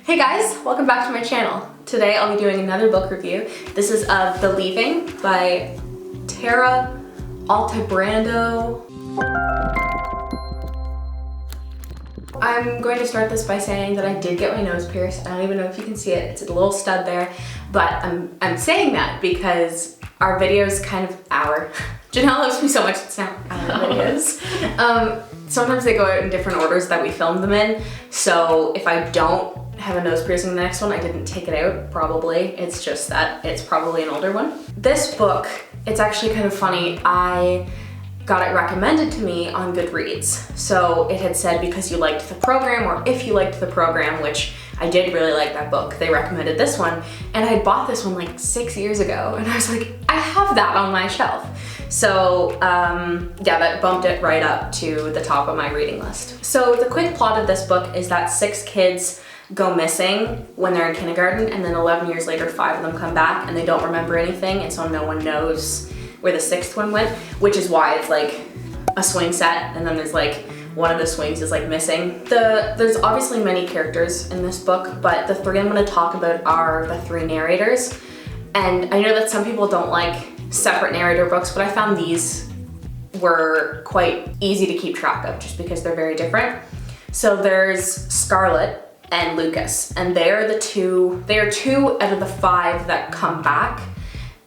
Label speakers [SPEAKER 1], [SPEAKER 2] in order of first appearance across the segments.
[SPEAKER 1] Hey guys, welcome back to my channel. Today I'll be doing another book review. This is of The Leaving by Tara Altebrando. I'm going to start this by saying that I did get my nose pierced. I don't even know if you can see it. It's a little stud there, but I'm saying that because our videos Janelle loves me so much, it's not our videos. Sometimes they go out in different orders that we filmed them in, so if I don't have a nose piercing in the next one, I didn't take it out, probably. It's just that it's probably an older one. This book, it's actually kind of funny. I got it recommended to me on Goodreads. So it had said because you liked the program, or if you liked the program, which I did really like that book, they recommended this one. And I had bought this one like 6 years ago, and I was like, I have that on my shelf. So yeah, that bumped it right up to the top of my reading list. So the quick plot of this book is that 6 kids go missing when they're in kindergarten, and then 11 years later 5 of them come back and they don't remember anything, and so no one knows where the 6th one went, which is why it's like a swing set, and then there's like one of the swings is like missing. There's obviously many characters in this book, but the 3 I'm going to talk about are the 3 narrators. And I know that some people don't like separate narrator books, but I found these were quite easy to keep track of just because they're very different. So there's Scarlet and Lucas, and they are 2 out of the 5 that come back,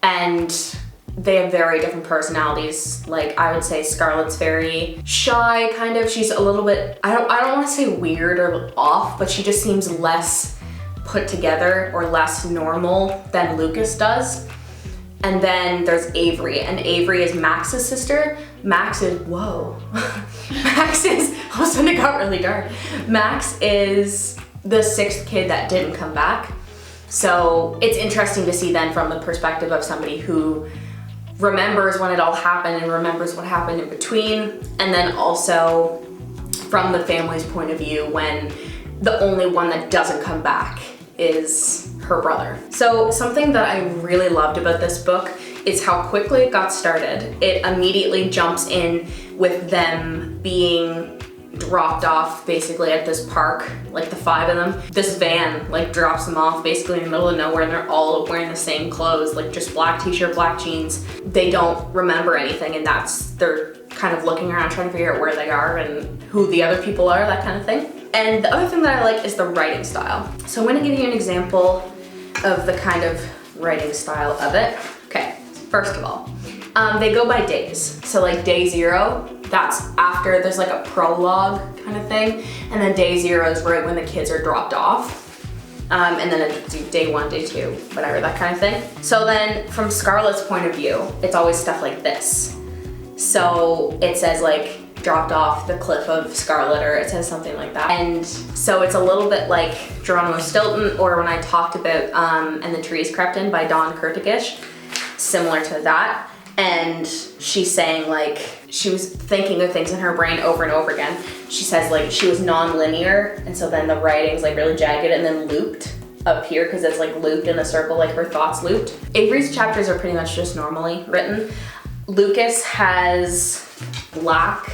[SPEAKER 1] and they have very different personalities. Like, I would say Scarlet's very shy, kind of. She's a little bit, I don't want to say weird or off, but she just seems less put together or less normal than Lucas does. And then there's Avery, and Avery is Max's sister. Max is, whoa. Max is, all of a sudden it got really dark. Max is the 6th kid that didn't come back. So it's interesting to see then from the perspective of somebody who remembers when it all happened and remembers what happened in between, and then also from the family's point of view when the only one that doesn't come back is her brother. So something that I really loved about this book is how quickly it got started. It immediately jumps in with them being dropped off basically at this park, like the 5 of them. This van like drops them off basically in the middle of nowhere, and they're all wearing the same clothes, like just black t-shirt, black jeans. They don't remember anything, and they're kind of looking around trying to figure out where they are and who the other people are, that kind of thing. And the other thing that I like is the writing style. So I'm going to give you an example of the kind of writing style of it. Okay, first of all, they go by days. So like day 0, that's after there's like a prologue kind of thing, and then day 0 is right when the kids are dropped off, and then it's day 1, day 2, whatever, that kind of thing. So then from Scarlett's point of view, it's always stuff like this. So it says like dropped off the cliff of Scarlet, or it says something like that. And so it's a little bit like Geronimo Stilton, or when I talked about And the Trees Crept In by Dawn Kurtigish, similar to that. And she's saying like she was thinking of things in her brain over and over again. She says like she was non-linear, and so then the writing's like really jagged and then looped up here because it's like looped in a circle, like her thoughts looped. Avery's chapters are pretty much just normally written. Lucas has black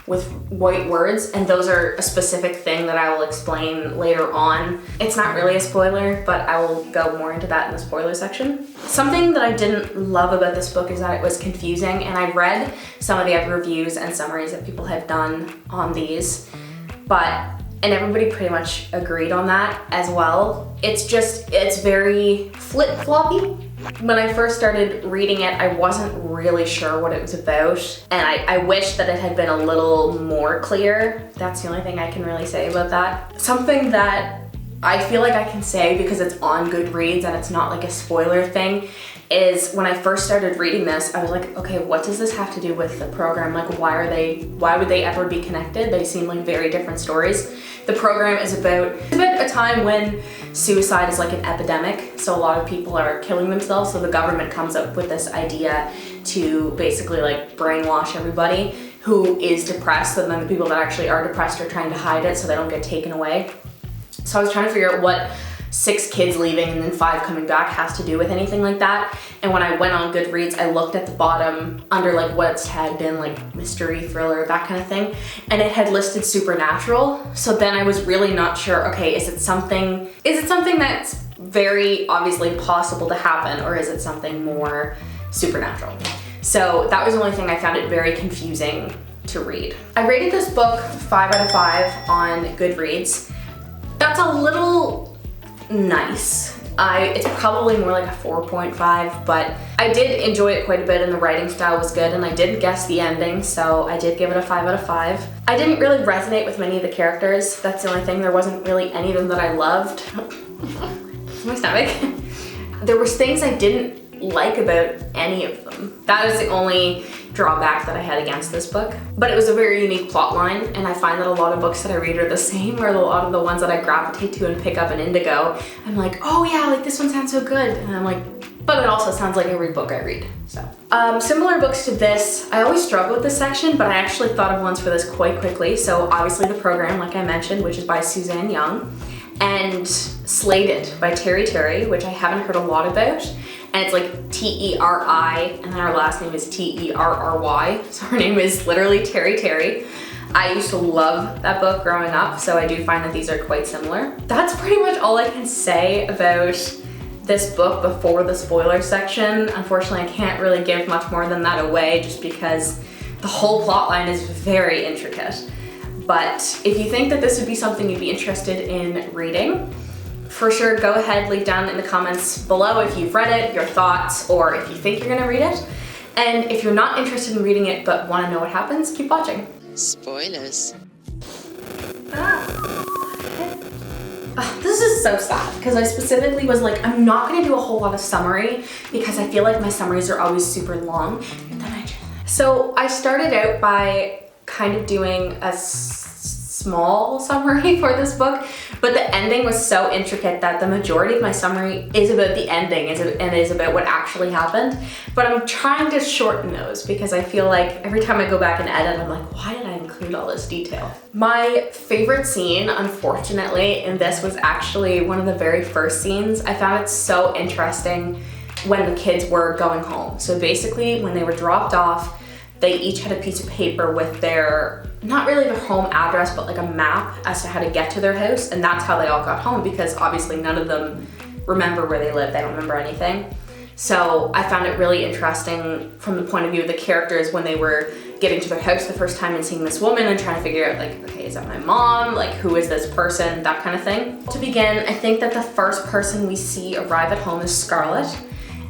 [SPEAKER 1] with white words, and those are a specific thing that I will explain later on. It's not really a spoiler, but I will go more into that in the spoiler section. Something that I didn't love about this book is that it was confusing, and I read some of the other reviews and summaries that people have done on these, and everybody pretty much agreed on that as well. It's very flip-floppy. When I first started reading it, I wasn't really sure what it was about, and I wish that it had been a little more clear. That's the only thing I can really say about that. Something that I feel like I can say because it's on Goodreads and it's not like a spoiler thing is when I first started reading this, I was like, okay, what does this have to do with the program? Like, why would they ever be connected? They seem like very different stories. The program is about a time when suicide is like an epidemic, so a lot of people are killing themselves, so the government comes up with this idea to basically like brainwash everybody who is depressed, and then the people that actually are depressed are trying to hide it so they don't get taken away. So I was trying to figure out what 6 kids leaving and then 5 coming back has to do with anything like that. And when I went on Goodreads, I looked at the bottom under like what it's tagged in, like mystery, thriller, that kind of thing, and it had listed supernatural. So then I was really not sure, okay, is it something that's very obviously possible to happen, or is it something more supernatural? So that was the only thing. I found it very confusing to read. I rated this book 5 out of 5 on Goodreads. That's a little nice. It's probably more like a 4.5, but I did enjoy it quite a bit and the writing style was good, and I did guess the ending, so I did give it a 5 out of 5. I didn't really resonate with many of the characters. That's the only thing. There wasn't really any of them that I loved. My stomach. There was things I didn't like about any of them. That is the only drawback that I had against this book. But it was a very unique plot line, and I find that a lot of books that I read are the same, or a lot of the ones that I gravitate to and pick up in Indigo, I'm like, oh yeah, like this one sounds so good. And I'm like, but it also sounds like every book I read. So, similar books to this, I always struggle with this section, but I actually thought of ones for this quite quickly. So obviously The Program, like I mentioned, which is by Suzanne Young, and Slated by Terry, which I haven't heard a lot about. And it's like T-E-R-I, and then her last name is T-E-R-R-Y. So her name is literally Terry. I used to love that book growing up, so I do find that these are quite similar. That's pretty much all I can say about this book before the spoiler section. Unfortunately, I can't really give much more than that away just because the whole plot line is very intricate. But if you think that this would be something you'd be interested in reading, for sure, go ahead, leave down in the comments below if you've read it, your thoughts, or if you think you're gonna read it. And if you're not interested in reading it but wanna know what happens, keep watching.
[SPEAKER 2] Spoilers.
[SPEAKER 1] This is so sad because I specifically was like, I'm not gonna do a whole lot of summary because I feel like my summaries are always super long. So I started out by kind of doing a small summary for this book, but the ending was so intricate that the majority of my summary is about the ending and is about what actually happened. But I'm trying to shorten those because I feel like every time I go back and edit, I'm like, why did I include all this detail? My favorite scene, unfortunately, in this was actually one of the very first scenes. I found it so interesting when the kids were going home. So basically, when they were dropped off, they each had a piece of paper with their, not really their home address, but like a map as to how to get to their house. And that's how they all got home because obviously none of them remember where they live. They don't remember anything. So I found it really interesting from the point of view of the characters when they were getting to their house the first time and seeing this woman and trying to figure out like, okay, is that my mom? Like, who is this person? That kind of thing. To begin, I think that the first person we see arrive at home is Scarlet.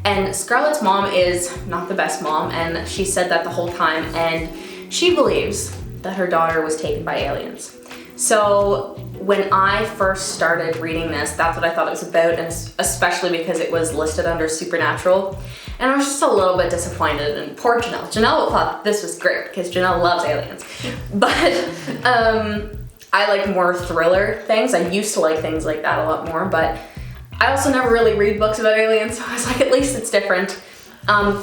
[SPEAKER 1] And Scarlet's mom is not the best mom, and she said that the whole time, and she believes that her daughter was taken by aliens. So when I first started reading this, that's what I thought it was about, and especially because it was listed under supernatural. And I was just a little bit disappointed, and poor Janelle. Janelle thought this was great because Janelle loves aliens. But I like more thriller things. I used to like things like that a lot more, but I also never really read books about aliens, so I was like, at least it's different.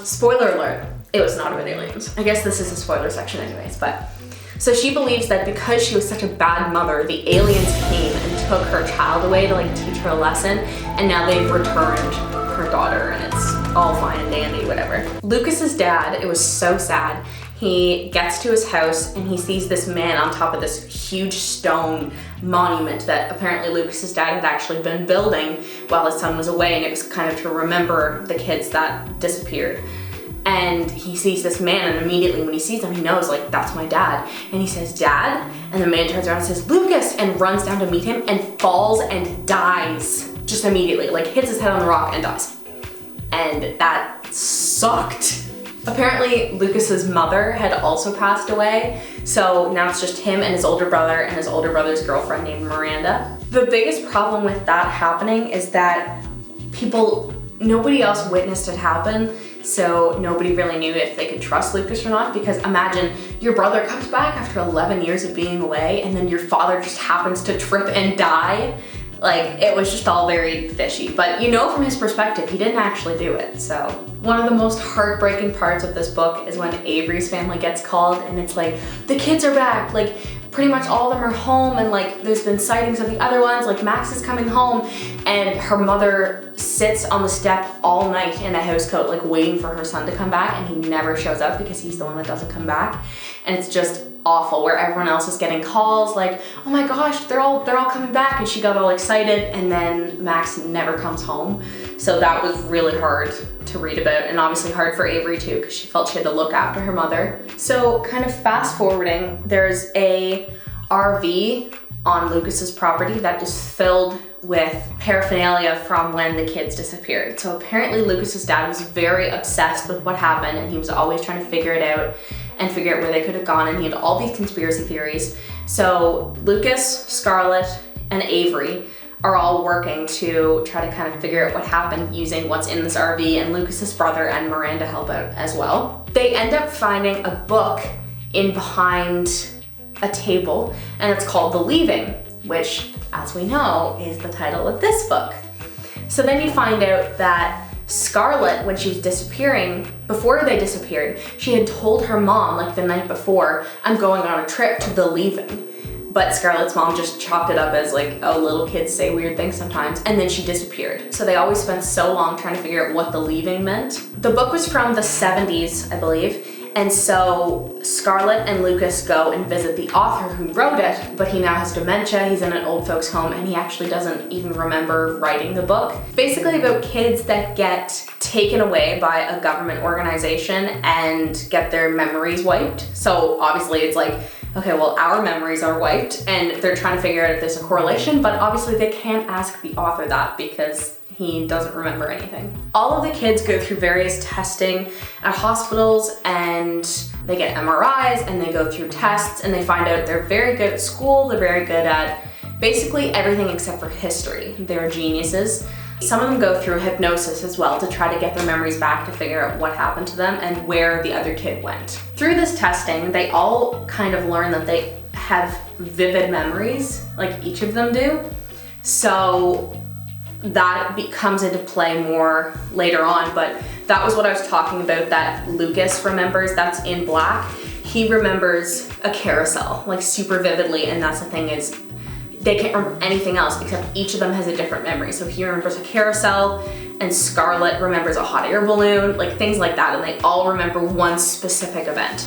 [SPEAKER 1] Spoiler alert, it was not about aliens. I guess this is a spoiler section anyways, but. So she believes that because she was such a bad mother, the aliens came and took her child away to like teach her a lesson, and now they've returned her daughter and it's all fine and dandy, whatever. Lucas's dad, it was so sad. He gets to his house and he sees this man on top of this huge stone monument that apparently Lucas's dad had actually been building while his son was away, and it was kind of to remember the kids that disappeared. And he sees this man, and immediately when he sees him, he knows, like, that's my dad. And he says, "Dad?" And the man turns around and says, "Lucas," and runs down to meet him and falls and dies just immediately, like hits his head on the rock and dies. And that sucked. Apparently, Lucas's mother had also passed away, so now it's just him and his older brother and his older brother's girlfriend named Miranda. The biggest problem with that happening is that nobody else witnessed it happen, so nobody really knew if they could trust Lucas or not, because imagine your brother comes back after 11 years of being away and then your father just happens to trip and die. Like, it was just all very fishy, but you know from his perspective, he didn't actually do it, so. One of the most heartbreaking parts of this book is when Avery's family gets called and it's like, the kids are back, like, pretty much all of them are home, and like there's been sightings of the other ones. Like Max is coming home and her mother sits on the step all night in a housecoat, like waiting for her son to come back, and he never shows up because he's the one that doesn't come back. And it's just awful, where everyone else is getting calls like, oh my gosh, they're all coming back, and she got all excited, and then Max never comes home. So that was really hard to read about, and obviously hard for Avery too, because she felt she had to look after her mother. So kind of fast forwarding, there's a RV on Lucas's property that is filled with paraphernalia from when the kids disappeared. So apparently Lucas's dad was very obsessed with what happened, and he was always trying to figure it out and figure out where they could have gone, and he had all these conspiracy theories. So Lucas, Scarlet, and Avery are all working to try to kind of figure out what happened using what's in this RV, and Lucas's brother and Miranda help out as well. They end up finding a book in behind a table, and it's called The Leaving, which, as we know, is the title of this book. So then you find out that Scarlet, when she was disappearing, before they disappeared, she had told her mom, like the night before, I'm going on a trip to The Leaving. But Scarlett's mom just chopped it up as like, oh, little kids say weird things sometimes, and then she disappeared. So they always spent so long trying to figure out what The Leaving meant. The book was from the 70s, I believe, and so Scarlet and Lucas go and visit the author who wrote it, but he now has dementia, he's in an old folks home, and he actually doesn't even remember writing the book. It's basically about kids that get taken away by a government organization and get their memories wiped. So obviously it's like, okay, well, our memories are wiped, and they're trying to figure out if there's a correlation, but obviously they can't ask the author that because he doesn't remember anything. All of the kids go through various testing at hospitals, and they get MRIs, and they go through tests, and they find out they're very good at school, they're very good at basically everything except for history. They're geniuses. Some of them go through hypnosis as well to try to get their memories back, to figure out what happened to them and where the other kid went. Through this testing, they all kind of learn that they have vivid memories, like each of them do. So that comes into play more later on, but that was what I was talking about that Lucas remembers, that's in black. He remembers a carousel, like super vividly, and that's the thing is, they can't remember anything else except each of them has a different memory. So he remembers a carousel, and Scarlet remembers a hot air balloon, like things like that, and they all remember one specific event.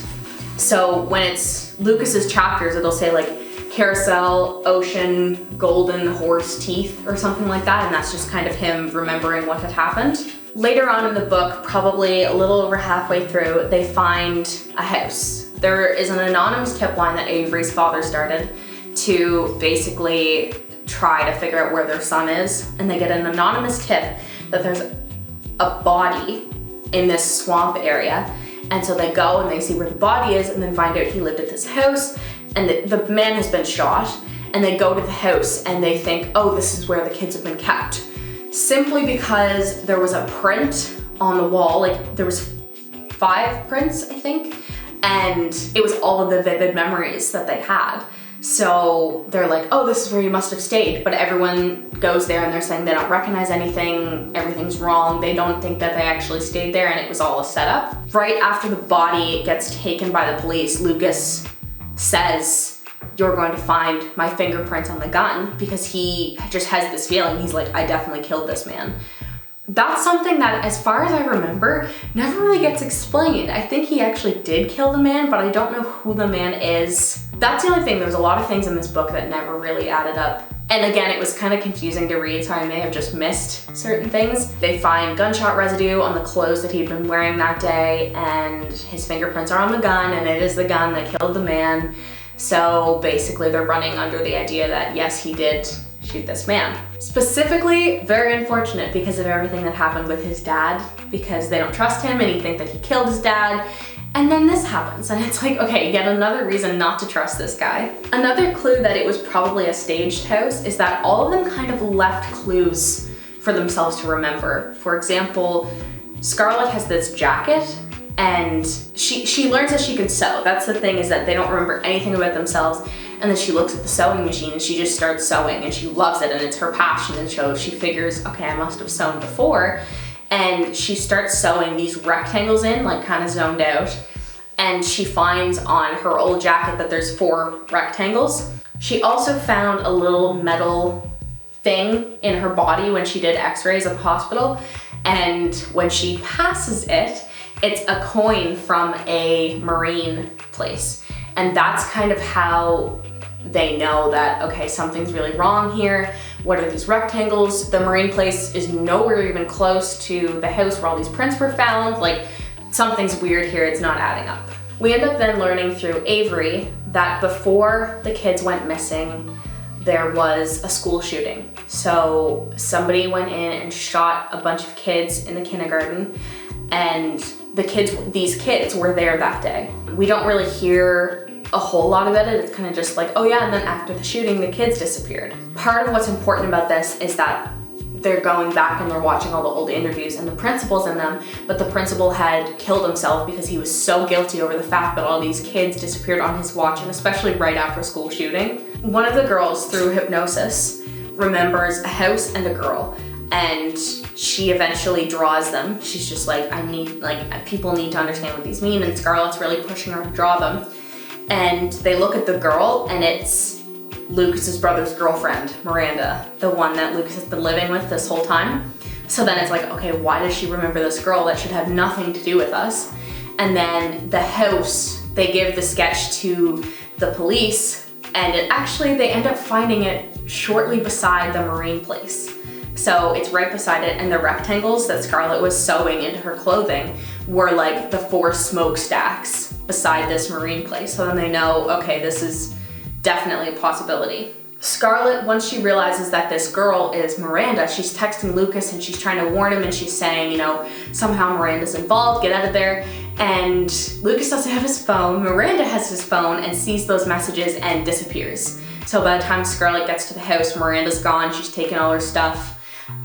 [SPEAKER 1] So when it's Lucas's chapters, it'll say like carousel, ocean, golden horse teeth, or something like that, and that's just kind of him remembering what had happened. Later on in the book, probably a little over halfway through, they find a house. There is an anonymous tip line that Avery's father started to basically try to figure out where their son is, and they get an anonymous tip that there's a body in this swamp area, and so they go and they see where the body is, and then find out he lived at this house, and the man has been shot, and they go to the house and they think, oh, this is where the kids have been kept, simply because there was a print on the wall, like there was 5 prints, I think, and it was all of the vivid memories that they had. So they're like, oh, this is where you must have stayed. But everyone goes there and they're saying they don't recognize anything, everything's wrong. They don't think that they actually stayed there, and it was all a setup. Right after the body gets taken by the police, Lucas says, you're going to find my fingerprints on the gun, because he just has this feeling, he's like, I definitely killed this man. That's something that, as far as I remember, never really gets explained. I think he actually did kill the man, but I don't know who the man is. That's the only thing. There was a lot of things in this book that never really added up. And again, it was kind of confusing to read, so I may have just missed certain things. They find gunshot residue on the clothes that he'd been wearing that day, and his fingerprints are on the gun, and it is the gun that killed the man. So basically they're running under the idea that yes, he did shoot this man. Specifically, very unfortunate because of everything that happened with his dad, because they don't trust him and he think that he killed his dad. And then this happens, and it's like, okay, yet another reason not to trust this guy. Another clue that it was probably a staged house is that all of them kind of left clues for themselves to remember. For example, Scarlet has this jacket, and she learns that she can sew. That's the thing, is that they don't remember anything about themselves. And then she looks at the sewing machine and she just starts sewing, and she loves it, and it's her passion. And so she figures, okay, I must have sewn before. And she starts sewing these rectangles in, like kind of zoned out. and she finds on her old jacket that there's 4 rectangles. She also found a little metal thing in her body when she did x-rays at the hospital, and when she passes it, it's a coin from a marine place. And that's kind of how they know that, okay, something's really wrong here. What are these rectangles? The marine place is nowhere even close to the house where all these prints were found. Like, something's weird here, it's not adding up. We end up then learning through Avery that before the kids went missing, there was a school shooting. So somebody went in and shot a bunch of kids in the kindergarten, and these kids were there that day. We don't really hear a whole lot about it. It's kind of just like, oh yeah, and then after the shooting, the kids disappeared. Part of what's important about this is that they're going back and they're watching all the old interviews, and the principal's in them, but the principal had killed himself because he was so guilty over the fact that all these kids disappeared on his watch, and especially right after a school shooting. One of the girls, through hypnosis, remembers a house and a girl, and she eventually draws them. She's just like, people need to understand what these mean, and Scarlet's really pushing her to draw them. And they look at the girl, and it's Lucas's brother's girlfriend, Miranda, the one that Lucas has been living with this whole time. So then it's like, okay, why does she remember this girl? That should have nothing to do with us. And then the house, they give the sketch to the police, and they end up finding it shortly beside the marine place. So it's right beside it, and the rectangles that Scarlet was sewing into her clothing were like the 4 smokestacks beside this marine place. So then they know, okay, this is definitely a possibility. Scarlet, once she realizes that this girl is Miranda, she's texting Lucas and she's trying to warn him, and she's saying, you know, somehow Miranda's involved, get out of there. And Lucas doesn't have his phone, Miranda has his phone and sees those messages and disappears. So by the time Scarlet gets to the house, Miranda's gone, she's taken all her stuff.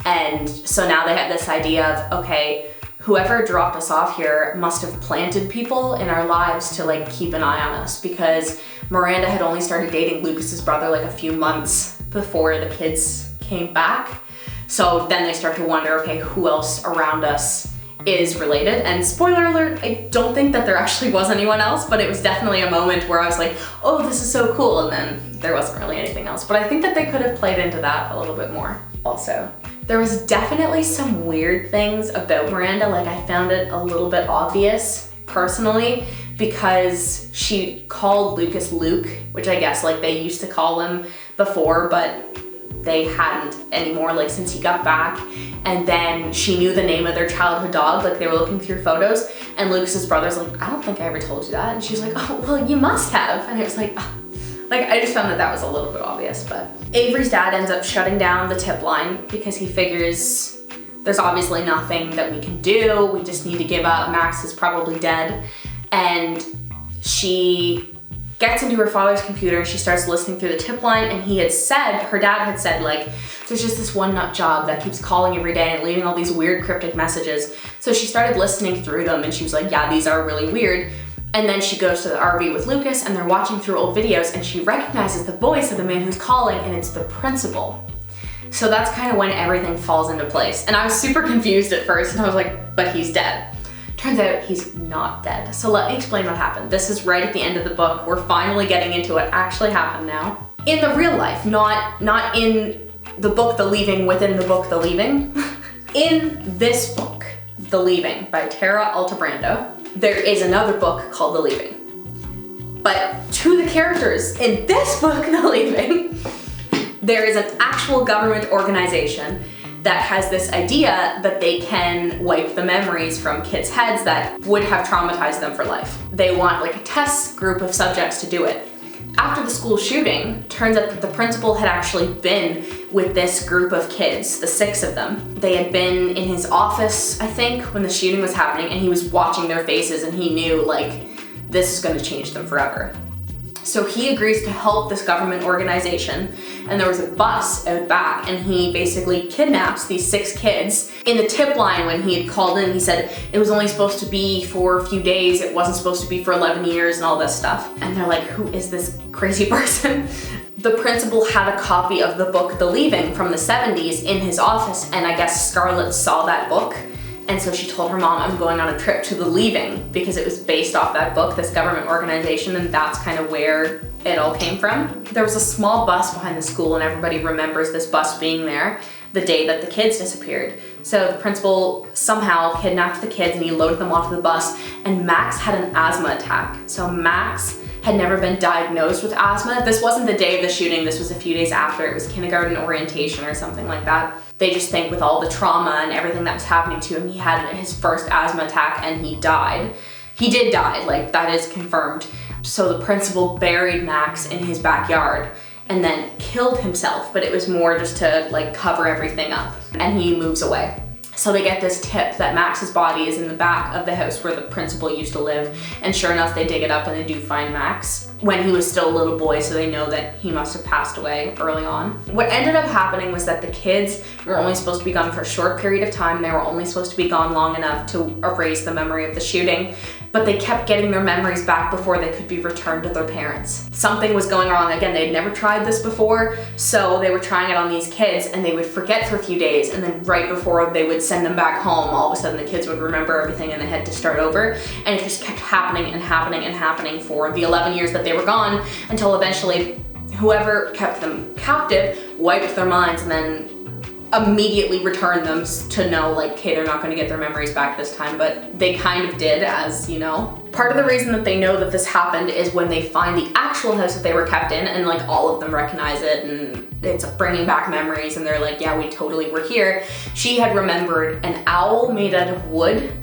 [SPEAKER 1] And so now they have this idea of, okay, whoever dropped us off here must have planted people in our lives to like keep an eye on us, because Miranda had only started dating Lucas's brother like a few months before the kids came back. So then they start to wonder, okay, who else around us is related? And spoiler alert, I don't think that there actually was anyone else, but it was definitely a moment where I was like, oh, this is so cool. And then there wasn't really anything else. But I think that they could have played into that a little bit more also. There was definitely some weird things about Miranda. Like, I found it a little bit obvious personally, because she called Lucas Luke, which I guess like they used to call him before, but they hadn't anymore, like since he got back. And then she knew the name of their childhood dog, like they were looking through photos, and Lucas's brother's like, I don't think I ever told you that. And she's like, oh, well, you must have. And it was like, oh. Like, I just found that was a little bit obvious. But Avery's dad ends up shutting down the tip line because he figures there's obviously nothing that we can do. We just need to give up. Max is probably dead. And she gets into her father's computer and she starts listening through the tip line, and her dad had said, like, there's just this one nut job that keeps calling every day and leaving all these weird cryptic messages. So she started listening through them, and she was like, yeah, these are really weird. And then she goes to the RV with Lucas, and they're watching through old videos, and she recognizes the voice of the man who's calling, and it's the principal. So that's kind of when everything falls into place. And I was super confused at first, and I was like, but he's dead. Turns out he's not dead. So let me explain what happened. This is right at the end of the book. We're finally getting into what actually happened now. In the real life, not in the book The Leaving within the book The Leaving. In this book, The Leaving by Tara Altebrando, there is another book called The Leaving. But to the characters in this book, The Leaving, there is an actual government organization that has this idea that they can wipe the memories from kids' heads that would have traumatized them for life. They want like a test group of subjects to do it. After the school shooting, turns out that the principal had actually been with this group of kids, the 6 of them. They had been in his office, I think, when the shooting was happening, and he was watching their faces, and he knew, like, this is gonna change them forever. So he agrees to help this government organization, and there was a bus out back, and he basically kidnaps these 6 kids. In the tip line, when he had called in, he said it was only supposed to be for a few days, it wasn't supposed to be for 11 years and all this stuff. And they're like, who is this crazy person? The principal had a copy of the book The Leaving from the 70s in his office, and I guess Scarlet saw that book And so she told her mom, I'm going on a trip to the Leaving, because it was based off that book, this government organization, and that's kind of where it all came from. There was a small bus behind the school, and everybody remembers this bus being there the day that the kids disappeared. So the principal somehow kidnapped the kids and he loaded them onto the bus, and Max had an asthma attack. So Max had never been diagnosed with asthma. This wasn't the day of the shooting, this was a few days after. It was kindergarten orientation or something like that. They just think with all the trauma and everything that was happening to him, he had his first asthma attack and he died. He did die, like that is confirmed. So the principal buried Max in his backyard and then killed himself, but it was more just to like cover everything up, and he moves away. So they get this tip that Max's body is in the back of the house where the principal used to live, and sure enough they dig it up and they do find Max when he was still a little boy, so they know that he must have passed away early on. What ended up happening was that the kids were only supposed to be gone for a short period of time. They were only supposed to be gone long enough to erase the memory of the shooting, but they kept getting their memories back before they could be returned to their parents. Something was going wrong. Again, they'd never tried this before, so they were trying it on these kids, and they would forget for a few days, and then right before they would send them back home, all of a sudden the kids would remember everything and they had to start over. And it just kept happening and happening and happening for the 11 years that they were gone, until eventually whoever kept them captive wiped their minds and then immediately returned them to know like, okay, they're not going to get their memories back this time, but they kind of did, as you know. Part of the reason that they know that this happened is when they find the actual house that they were kept in, and like all of them recognize it and it's bringing back memories, and they're like, yeah, we totally were here. She had remembered an owl made out of wood.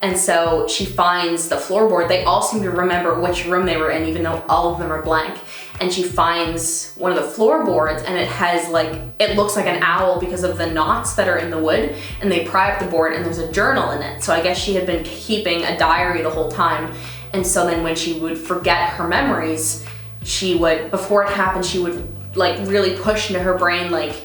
[SPEAKER 1] And so she finds the floorboard. They all seem to remember which room they were in, even though all of them are blank. And she finds one of the floorboards, and it has like, it looks like an owl because of the knots that are in the wood. And they pry up the board and there's a journal in it. So I guess she had been keeping a diary the whole time. And so then when she would forget her memories, she would, before it happened, she would like really push into her brain like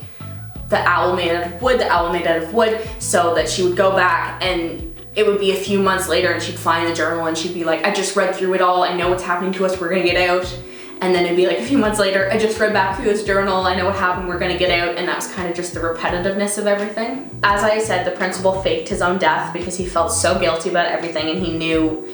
[SPEAKER 1] the owl made out of wood, the owl made out of wood, so that she would go back and it would be a few months later and she'd find the journal and she'd be like, I just read through it all, I know what's happening to us, we're gonna get out. And then it'd be like a few months later, I just read back through this journal, I know what happened, we're gonna get out. And that was kind of just the repetitiveness of everything. As I said, the principal faked his own death because he felt so guilty about everything, and he knew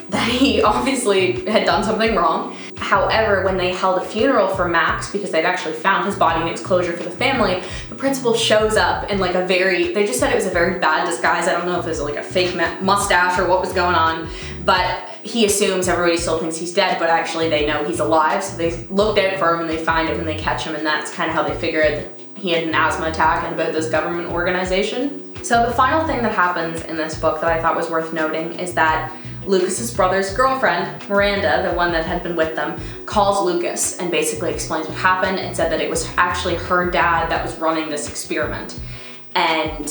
[SPEAKER 1] that he obviously had done something wrong. However, when they held a funeral for Max, because they'd actually found his body and it was closure for the family, the principal shows up in like a very, they just said it was a very bad disguise. I don't know if it was like a fake mustache or what was going on, but he assumes everybody still thinks he's dead, but actually they know he's alive. So they looked out for him and they find him and they catch him, and that's kind of how they figured that he had an asthma attack and about this government organization. So the final thing that happens in this book that I thought was worth noting is that Lucas's brother's girlfriend, Miranda, the one that had been with them, calls Lucas and basically explains what happened and said that it was actually her dad that was running this experiment. And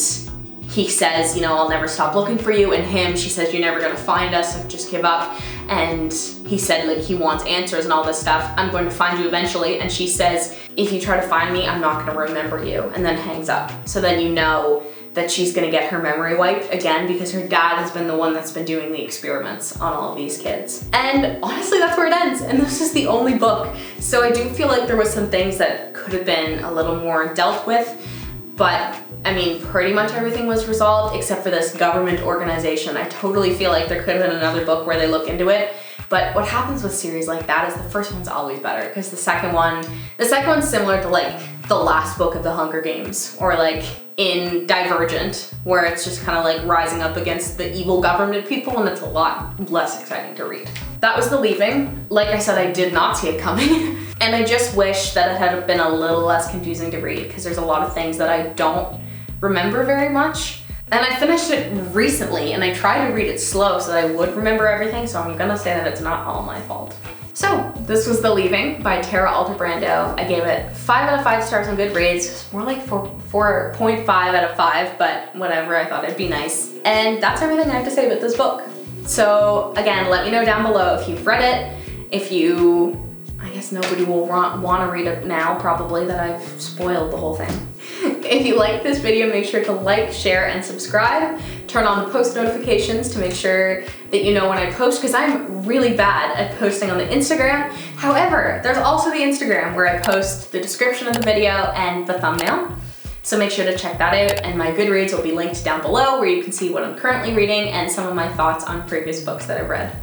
[SPEAKER 1] he says, you know, I'll never stop looking for you. And him, she says, you're never gonna find us, so just give up. And he said like he wants answers and all this stuff. I'm going to find you eventually. And she says, if you try to find me, I'm not gonna remember you, and then hangs up. So then you know that she's gonna get her memory wiped again because her dad has been the one that's been doing the experiments on all of these kids. And honestly, that's where it ends. And this is the only book. So I do feel like there was some things that could have been a little more dealt with, but I mean, pretty much everything was resolved except for this government organization. I totally feel like there could have been another book where they look into it. But what happens with series like that is the first one's always better, because the second one's similar to like the last book of the Hunger Games, or like in Divergent, where it's just kind of like rising up against the evil government people, and it's a lot less exciting to read. That was The Leaving. Like I said, I did not see it coming. And I just wish that it had been a little less confusing to read, because there's a lot of things that I don't remember very much. And I finished it recently, and I tried to read it slow so that I would remember everything, so I'm gonna say that it's not all my fault. So, this was The Leaving by Tara Altebrando. I gave it 5 out of 5 stars on Goodreads. It's more like 4.5 out of 5, but whatever, I thought it'd be nice. And that's everything I have to say about this book. So, again, let me know down below if you've read it, if you, I guess nobody will want to read it now, probably, that I've spoiled the whole thing. If you like this video, make sure to like, share, and subscribe. Turn on the post notifications to make sure that you know when I post, because I'm really bad at posting on the Instagram. However, there's also the Instagram where I post the description of the video and the thumbnail. So make sure to check that out, and my Goodreads will be linked down below where you can see what I'm currently reading and some of my thoughts on previous books that I've read.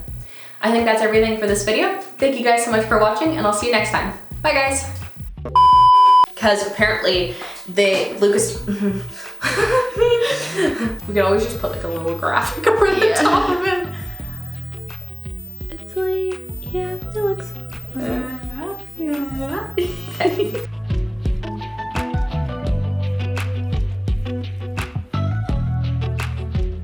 [SPEAKER 1] I think that's everything for this video. Thank you guys so much for watching, and I'll see you next time. Bye guys. Because apparently Lucas, we could always just put like a little graphic over the top of it.
[SPEAKER 2] It's like, yeah, it looks.
[SPEAKER 1] Okay.